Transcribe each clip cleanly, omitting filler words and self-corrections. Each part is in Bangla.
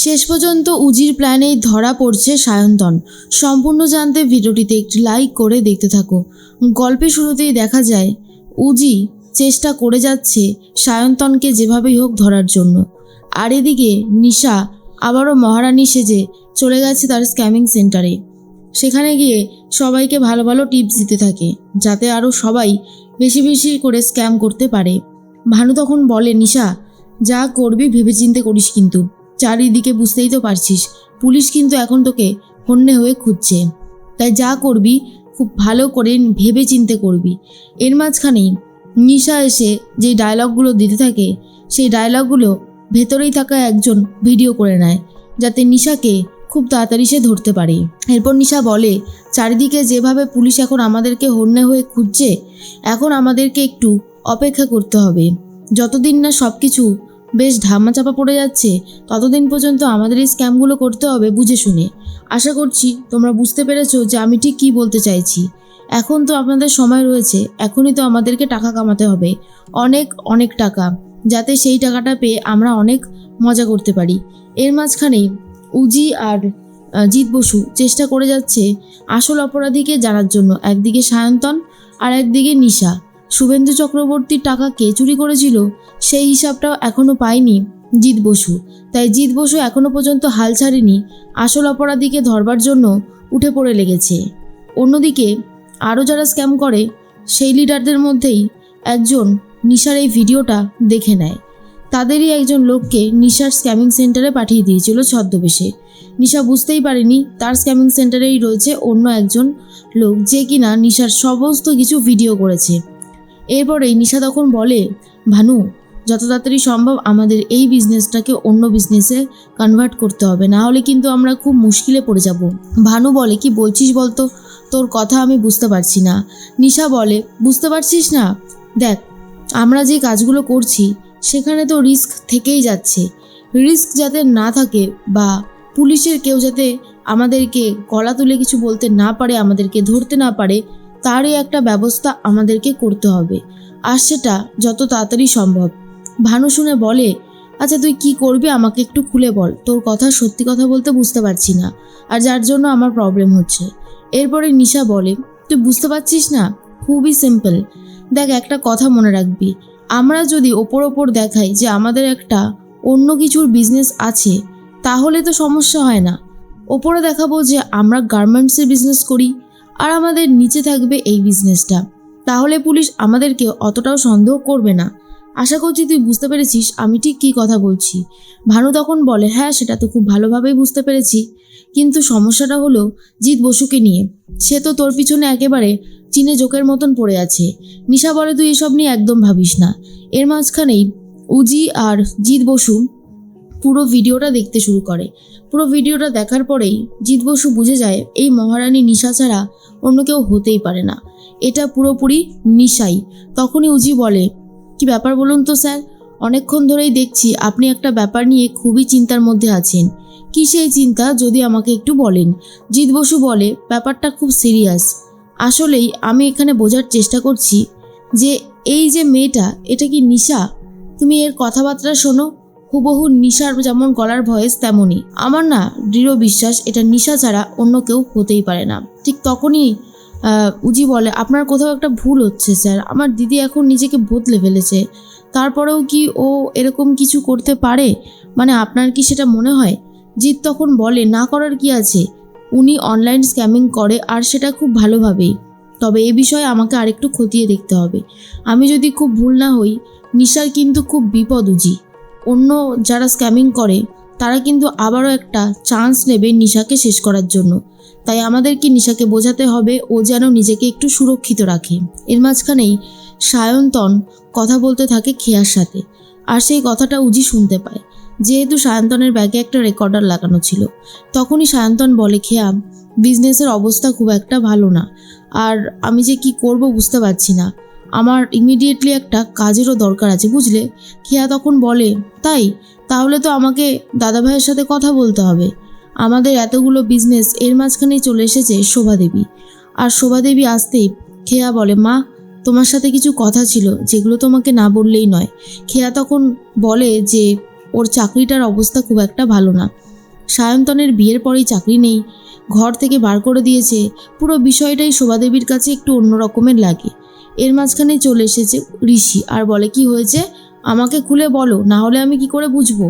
শেষ পর্যন্ত উজির প্ল্যানেই ধরা পড়ছে সায়ন্তন। সম্পূর্ণ জানতে ভিডিওটিতে একটি লাইক করে দেখতে থাকো। গল্পের শুরুতেই দেখা যায় উজি চেষ্টা করে যাচ্ছে সায়ন্তনকে যেভাবেই হোক ধরার জন্য। আর এদিকে নিশা আবারও মহারানী সেজে চলে গেছে তার স্ক্যামিং সেন্টারে। সেখানে গিয়ে সবাইকে ভালো ভালো টিপস দিতে থাকে যাতে আরও সবাই বেশি বেশি করে স্ক্যাম করতে পারে। ভানু তখন বলে, নিশা যা করবি ভেবেচিন্তে করিস, কিন্তু চারিদিকে বুঝতেই তো পারছিস পুলিশ কিন্তু এখন তোকে হন্যে হয়ে খুঁজছে, তাই যা করবি খুব ভালো করে ভেবে চিন্তে করবি। এর মাঝখানেই নিশা এসে যে ডায়লগগুলো দিতে থাকে সেই ডায়লগগুলো ভেতরেই থাকা একজন ভিডিও করে নেয় যাতে নিশাকে খুব তাড়াতাড়ি সে ধরতে পারে। এরপর নিশা বলে, চারিদিকে যেভাবে পুলিশ এখন আমাদেরকে হন্যে হয়ে খুঁজছে, এখন আমাদেরকে একটু অপেক্ষা করতে হবে। যতদিন না সব কিছু বেশ ধামাচাপা পড়ে যাচ্ছে ততদিন পর্যন্ত আমাদের এই স্ক্যামগুলো করতে হবে বুঝে শুনে। আশা করছি তোমরা বুঝতে পেরেছো যে আমি ঠিক কী বলতে চাইছি। এখন তো আপনাদের সময় রয়েছে, এখনই তো আমাদেরকে টাকা কামাতে হবে, অনেক অনেক টাকা, যাতে সেই টাকাটা পেয়ে আমরা অনেক মজা করতে পারি। এর মাঝখানেই উজি আর জিৎ বসু চেষ্টা করে যাচ্ছে আসল অপরাধীকে জানার জন্য। একদিকে সায়ন্তন আর একদিকে নিশা। শুভেন্দু চক্রবর্তীর টাকা কে চুরি করেছিল সেই হিসাবটাও এখনও পায়নি জিৎ বসু, তাই জিৎ বসু এখনও পর্যন্ত হাল ছাড়েনি, আসল অপরাধীকে ধরবার জন্য উঠে পড়ে লেগেছে। অন্যদিকে আরও যারা স্ক্যাম করে সেই লিডারদের মধ্যেই একজন নিশার এই ভিডিওটা দেখে নেয়। তাদেরই একজন লোককে নিশার স্ক্যামিং সেন্টারে পাঠিয়ে দিয়েছিল ছদ্মবেশে। নিশা বুঝতেই পারেনি তার স্ক্যামিং সেন্টারেই রয়েছে অন্য একজন লোক, যে কিনা নিশার সমস্ত কিছু ভিডিও করেছে। এরপরেই নিশা তখন বলে, ভানু যত তাড়াতাড়ি সম্ভব আমাদের এই বিজনেসটাকে অন্য বিজনেসে কনভার্ট করতে হবে, না হলে কিন্তু আমরা খুব মুশকিলে পড়ে যাব। ভানু বলে, কি বলছিস বলতো, তোর কথা আমি বুঝতে পারছি না। নিশা বলে, বুঝতে পারছিস না? দেখ, আমরা যে কাজগুলো করছি সেখানে তো রিস্ক থেকেই যাচ্ছে। রিস্ক যাতে না থাকে বা পুলিশের কেউ যাতে আমাদেরকে গলা তুলে কিছু বলতে না পারে, আমাদেরকে ধরতে না পারে, তারই একটা ব্যবস্থা আমাদেরকে করতে হবে, আর সেটা যত তাড়াতাড়ি সম্ভব। ভানু শুনে বলে, আচ্ছা তুই কি করবি আমাকে একটু খুলে বল, তোর কথা সত্যি কথা বলতে বুঝতে পারছি না, আর যার জন্য আমার প্রবলেম হচ্ছে। এরপরে নিশা বলে, তুই বুঝতে পারছিস না? খুবই সিম্পল। দেখ, একটা কথা মনে রাখবি, আমরা যদি ওপর দেখাই যে আমাদের একটা অন্য কিছুর বিজনেস আছে তাহলে তো সমস্যা হয় না। ওপরে দেখাবো যে আমরা গার্মেন্টসের বিজনেস করি আর আমাদের নিচে থাকবে এই বিজনেসটা, তাহলে পুলিশ আমাদেরকে অতটাও সন্দেহ করবে না। আশা করছি তুই বুঝতে পেরেছিস আমি ঠিক কী কথা বলছি। ভানু তখন বলে, হ্যাঁ সেটা তো খুব ভালোভাবেই বুঝতে পেরেছি, কিন্তু সমস্যাটা হলো জিৎ বসুকে নিয়ে। সে তো তোর পিছনে একেবারে চিনে জোকের মতন পড়ে আছে। নিশা বলে, তুই এসব নিয়ে একদম ভাবিস না। এর মাঝখানেই উজি আর জিৎ বসু পুরো ভিডিওটা দেখতে শুরু করে। পুরো ভিডিওটা দেখার পরেই জিৎ বসু বুঝে যায় এই মহারানী নিশা ছাড়া অন্য কেউ হতেই পারে না, এটা পুরোপুরি নিশাই। তখনই উজি বলে, কি ব্যাপার বলুন তো স্যার, অনেকক্ষণ ধরেই দেখছি আপনি একটা ব্যাপার নিয়ে খুবই চিন্তার মধ্যে আছেন। কী সেই চিন্তা যদি আমাকে একটু বলেন। জিৎ বসু বলে, ব্যাপারটা খুব সিরিয়াস। আসলেই আমি এখানে বোঝার চেষ্টা করছি যে এই যে মেয়েটা, এটা কি নিশা? তুমি এর কথাবার্তা শোনো, হুবহু নিশার যেমন গলার ভয়েস তেমনই। আমার না দৃঢ় বিশ্বাস এটা নিশা ছাড়া অন্য কেউ হতেই পারে না। ঠিক তখনই উজি বলে, আপনার কোথাও একটা ভুল হচ্ছে স্যার, আমার দিদি এখন নিজেকে বদলে ফেলেছে, তারপরেও কি ও এরকম কিছু করতে পারে? মানে আপনার কি সেটা মনে হয়? জিৎ তখন বলে, না করার কি আছে, উনি অনলাইন স্ক্যামিং করে আর সেটা খুব ভালোভাবেই, তবে এ বিষয়ে আমাকে আরেকটু খতিয়ে দেখতে হবে। আমি যদি খুব ভুল না হই নিশার কিন্তু খুব বিপদ উজি। অন্য যারা স্ক্যামিং করে তারা কিন্তু আবারও একটা চান্স নেবে নিশাকে শেষ করার জন্য, তাই আমাদেরকে নিশাকে বোঝাতে হবে ও যেন নিজেকে একটু সুরক্ষিত রাখে। এর মাঝখানেই সায়ন্তন কথা বলতে থাকে খেয়ার সাথে, আর সেই কথাটা উজি শুনতে পায়। যেহেতু সায়ন্তনের ব্যাগে একটা রেকর্ডার লাগানো ছিল, তখনই সায়ন্তন বলে, খেয়া বিজনেসের অবস্থা খুব একটা ভালো না, আর আমি যে কি করব বুঝতে পারছি না, আমার ইমিডিয়েটলি একটা কাজেরও দরকার আছে বুঝলে। খেয়া তখন বলে, তাই? তাহলে তো আমাকে দাদাভাইয়ের সাথে কথা বলতে হবে। আমাদের এতগুলো বিজনেস, এর মাঝখানেই চলে এসেছে শোভাদেবী, আর শোভাদেবী আসতেই খেয়া বলে, মা তোমার সাথে কিছু কথা ছিল যেগুলো তোমাকে না বললেই নয়। খেয়া তখন বলে যে ওর চাকরিটার অবস্থা খুব একটা ভালো না। সায়ন্তনের বিয়ের পরেই চাকরি নেই, ঘর থেকে বার করে দিয়েছে। পুরো বিষয়টাই শোভাদেবীর কাছে একটু অন্য রকমের লাগে। এর মাঝখানে চলে এসেছে ঋষি আর বলে, কি হয়েছে আমাকে খুলে বলো, না হলে আমি কি করে বুঝবো।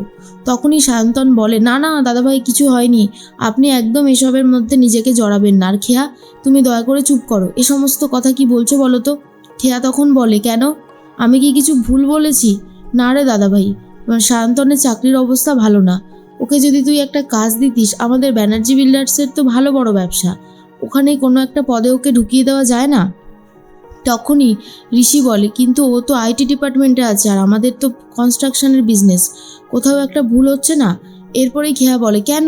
তখনই সায়ন্তন বলে, না না দাদাভাই, কিছু হয়নি, আপনি একদম এসবের মধ্যে নিজেকে জড়াবেন না। আর খেয়া, তুমি দয়া করে চুপ করো, এ সমস্ত কথা কি বলছো বলো তো। খেয়া তখন বলে, কেন, আমি কি কিছু ভুল বলেছি? না রে দাদাভাই, সায়ন্তনের চাকরির অবস্থা ভালো না। ওকে যদি তুই একটা কাজ দিতিস, আমাদের ব্যানার্জি বিল্ডার্সের তো ভালো বড় ব্যবসা, ওখানেই কোনো একটা পদে ওকে ঢুকিয়ে দেওয়া যায় না। তখনই ঋষি বলে, কিন্তু ও তো আইটি ডিপার্টমেন্টে আছে আর আমাদের তো কনস্ট্রাকশনের বিজনেস, কোথাও একটা ভুল হচ্ছে না। এরপরেই খেয়া বলে, কেন,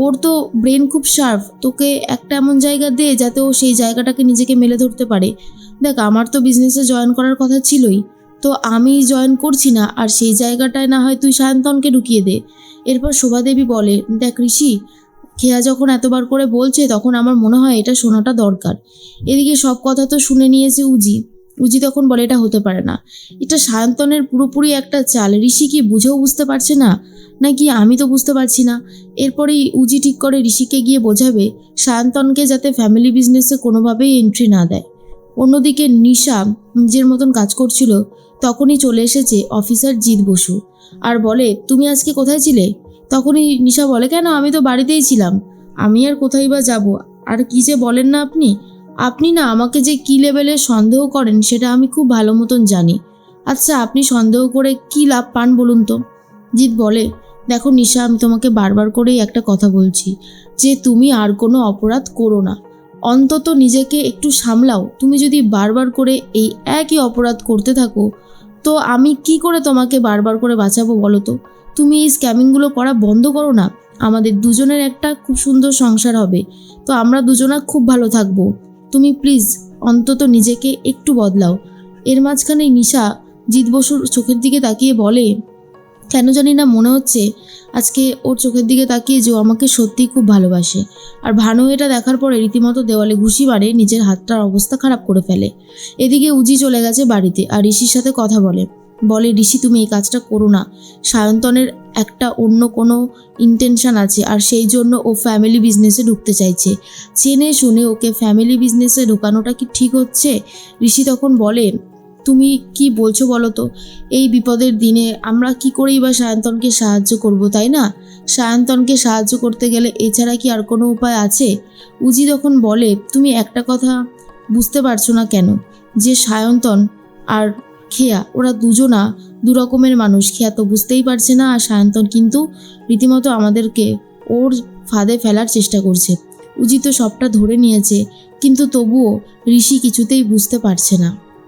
ওর তো ব্রেন খুব শার্প, তোকে একটা এমন জায়গা দে যাতে ও সেই জায়গাটাকে নিজেকে মেলে ধরতে পারে। দেখ, আমার তো বিজনেসে জয়েন করার কথা ছিলই, তো আমি জয়েন করছি না, আর সেই জায়গাটায় না হয় তুই সায়ন্তনকে ঢুকিয়ে দে। এরপর শোভাদেবী বলে, দেখ ঋষি, খেয়া যখন এতবার করে বলছে তখন আমার মনে হয় এটা শোনাটা দরকার। এদিকে সব কথা তো শুনে নিয়েছে উজি তখন বলে, এটা হতে পারে না, এটা সায়ন্তনের পুরোপুরি একটা চাল। ঋষি কি বুঝেও বুঝতে পারছে না, নাকি আমি তো বুঝতে পারছি না। এরপরেই উজি ঠিক করে ঋষিকে গিয়ে বোঝাবে সায়ন্তনকে যাতে ফ্যামিলি বিজনেসে কোনোভাবেই এন্ট্রি না দেয়। অন্যদিকে নিশা নিজের মতন কাজ করছিল, তখনই চলে এসেছে অফিসার জিৎ বসু আর বলে, তুমি আজকে কোথায় ছিলে? তখনই নিশা বলে, কেন, আমি তো বাড়িতেই ছিলাম, আমি আর কোথায় বা যাব। আর কি যে বলেন না আপনি না আমাকে যে কী লেভেলে সন্দেহ করেন সেটা আমি খুব ভালো মতন জানি। আচ্ছা, আপনি সন্দেহ করে কি লাভ পান বলুন তো। জিৎ বলে, দেখো নিশা, আমি তোমাকে বারবার করেই একটা কথা বলছি যে তুমি আর কোনো অপরাধ করো না, অন্তত নিজেকে একটু সামলাও। তুমি যদি বারবার করে এই একই অপরাধ করতে থাকো, তো আমি কি করে তোমাকে বারবার করে বাঁচাবো বলো তো। তুমি এই স্ক্যামিংগুলো করা বন্ধ করো না, আমাদের দুজনের একটা খুব সুন্দর সংসার হবে, তো আমরা দুজনা খুব ভালো থাকবো। তুমি প্লিজ অন্তত নিজেকে একটু বদলাও। এর মাঝখানে নিশা জিৎ বসুর চোখের দিকে তাকিয়ে বলে, কেন জানি না মনে হচ্ছে আজকে ওর চোখের দিকে তাকিয়ে যে ও আমাকে সত্যিই খুব ভালোবাসে। আর ভানু এটা দেখার পরে রীতিমতো দেওয়ালে ঘুষি মারে, নিজের হাতটার অবস্থা খারাপ করে ফেলে। এদিকে উজি চলে গেছে বাড়িতে আর ঋষির সাথে কথা বলে, ঋষি তুমি এই কাজটা করো না, সায়ন্তনের একটা অন্য কোনো ইন্টেনশন আছে, আর সেই জন্য ও ফ্যামিলি বিজনেসে ঢুকতে চাইছে। জেনে শুনে ওকে ফ্যামিলি বিজনেসে ঢোকানোটা কি ঠিক হচ্ছে? ঋষি তখন বলে, তুমি কি বলছো বলো তো, এই বিপদের দিনে আমরা কি করেই বা সায়ন্তনকে সাহায্য করব, তাই না? সায়ন্তনকে সাহায্য করতে গেলে এছাড়া কি আর কোনো উপায় আছে? উজি তখন বলে, তুমি একটা কথা বুঝতে পারছো না কেন, যে সায়ন্তন আর খেয়া ওরা দুজনা দু রকমের মানুষ। খেয়া তো বুঝতেই পারছে না, আর সায়ন্তন কিন্তু রীতিমতো আমাদেরকে ওর ফাঁদে ফেলার চেষ্টা করছে। উজি তো সবটা ধরে নিয়েছে, কিন্তু তবুও ঋষি কিছুতেই বুঝতে পারছে না।